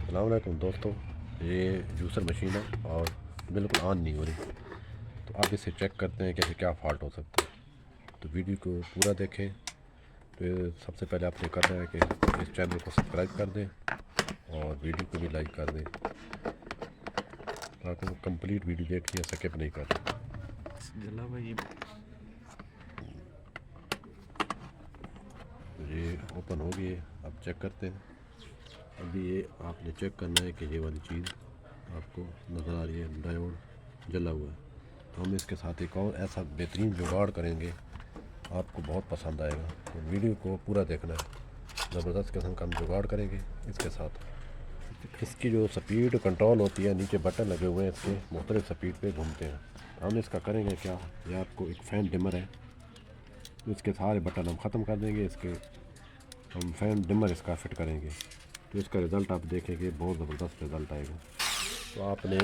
अस्सलाम वालेकुम दोस्तों, ये जूसर मशीन है और बिल्कुल ऑन नहीं हो रही। तो आप इसे चेक करते हैं कि क्या फ़ॉल्ट हो सकता है। तो वीडियो को पूरा देखें। तो सबसे पहले आपने करना है कि इस चैनल को सब्सक्राइब कर दें और वीडियो को भी लाइक कर दें ताकि वो कंप्लीट वीडियो देखिए, स्किप नहीं कर भाई। ये ओपन हो गई है, अब चेक करते हैं। अभी ये आपने चेक करना है कि ये वाली चीज़ आपको नज़र आ रही है, डायोड जला हुआ है। तो हम इसके साथ एक और ऐसा बेहतरीन जुगाड़ करेंगे, आपको बहुत पसंद आएगा। तो वीडियो को पूरा देखना है। ज़बरदस्त किस्म का हम जुगाड़ करेंगे इसके साथ। इसकी जो स्पीड कंट्रोल होती है, नीचे बटन लगे हुए हैं, इसके मुख्तलिफ स्पीड पे घूमते हैं। हम इसका करेंगे क्या, ये आपको एक फ़ैन डिमर है, इसके सारे बटन हम ख़त्म कर देंगे। इसके हम फ़ैन डिमर इसका फिट करेंगे तो इसका रिज़ल्ट आप देखेंगे, बहुत ज़बरदस्त रिज़ल्ट आएगा। तो आपने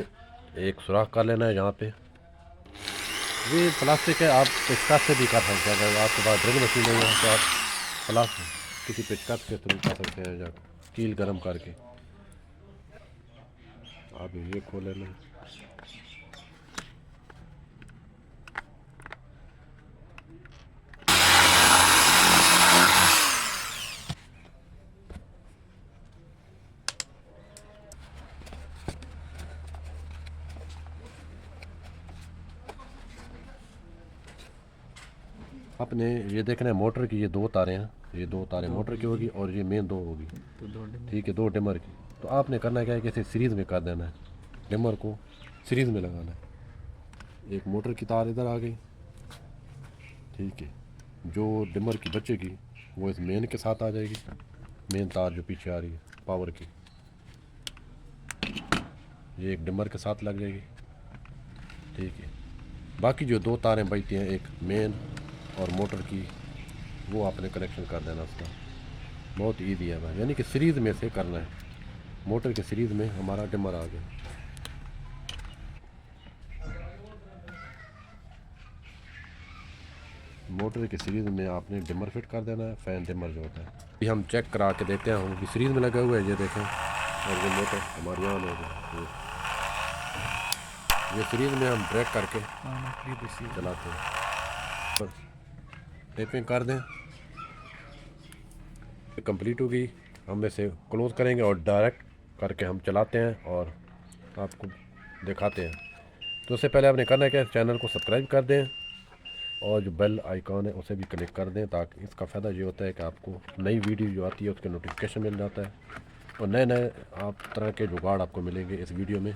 एक सुराख कर लेना है यहाँ पे। ये प्लास्टिक है, आप पेचकस से भी कर सकते हैं। अगर आपके पास ड्रिल मशीन नहीं है तो आप प्लास्टिक किसी पेचकस के थ्रू कर सकते हैं, या कील गर्म करके। आप ये खोल लेना। आपने ये देखना है मोटर की, ये दो तारें हैं, ये दो तारें मोटर की होगी और ये मेन दो होगी, ठीक है, दो डिमर की। तो आपने करना क्या है कि इसे सीरीज़ में कर देना है, डिमर को सीरीज़ में लगाना है। एक मोटर की तार इधर आ गई, ठीक है, जो डिमर की बचेगी वो इस मेन के साथ आ जाएगी। मेन तार जो पीछे आ रही है पावर की, ये एक डिमर के साथ लग जाएगी, ठीक है। बाकी जो दो तारें बचती हैं, एक मेन और मोटर की, वो आपने कनेक्शन कर देना उसका। बहुत ईजी है भाई, यानी कि सीरीज़ में से करना है। मोटर के सीरीज़ में हमारा डिमर आ गया। मोटर के सीरीज़ में आपने डिमर फिट कर देना है, फ़ैन डिमर जो होता है। ये हम चेक करा के देते हैं, हम सीरीज़ में लगा हुआ है, ये देखें। और ये मोटर हमारी ऑन हो गई। ये सीरीज़ में हम ब्रेक करके चलाते हैं। टेपिंग कर दें, कंप्लीट हो गई। हम इसे क्लोज़ करेंगे और डायरेक्ट करके हम चलाते हैं और आपको दिखाते हैं। तो उससे पहले आपने करना है कि चैनल को सब्सक्राइब कर दें और जो बेल आइकॉन है उसे भी क्लिक कर दें, ताकि इसका फ़ायदा ये होता है कि आपको नई वीडियो जो आती है उसके नोटिफिकेशन मिल जाता है और नए नए आप तरह के जुगाड़ आपको मिलेंगे इस वीडियो में।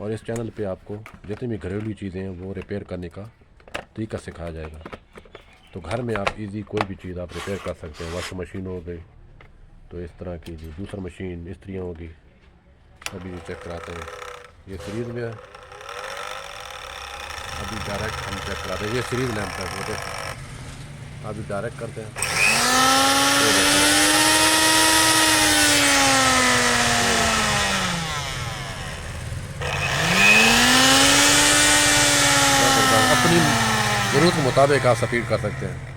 और इस चैनल पे आपको जितनी भी घरेलू चीज़ें हैं वो रिपेयर करने का तरीका सिखाया जाएगा। तो घर में आप इजी कोई भी चीज़ आप रिपेयर कर सकते हैं। वॉशिंग मशीन हो गई, तो इस तरह की जो जूसर मशीन, इस्त्रियाँ होगी, अभी ये चेक कराते हैं। ये सीरीज़ में है, अभी डायरेक्ट हम चेक कराते हैं। ये सीरीज़ में हम चेक होते हैं, अभी डायरेक्ट करते हैं। अपनी ज़रूरत के मुताबिक आप स्पीड कर सकते हैं।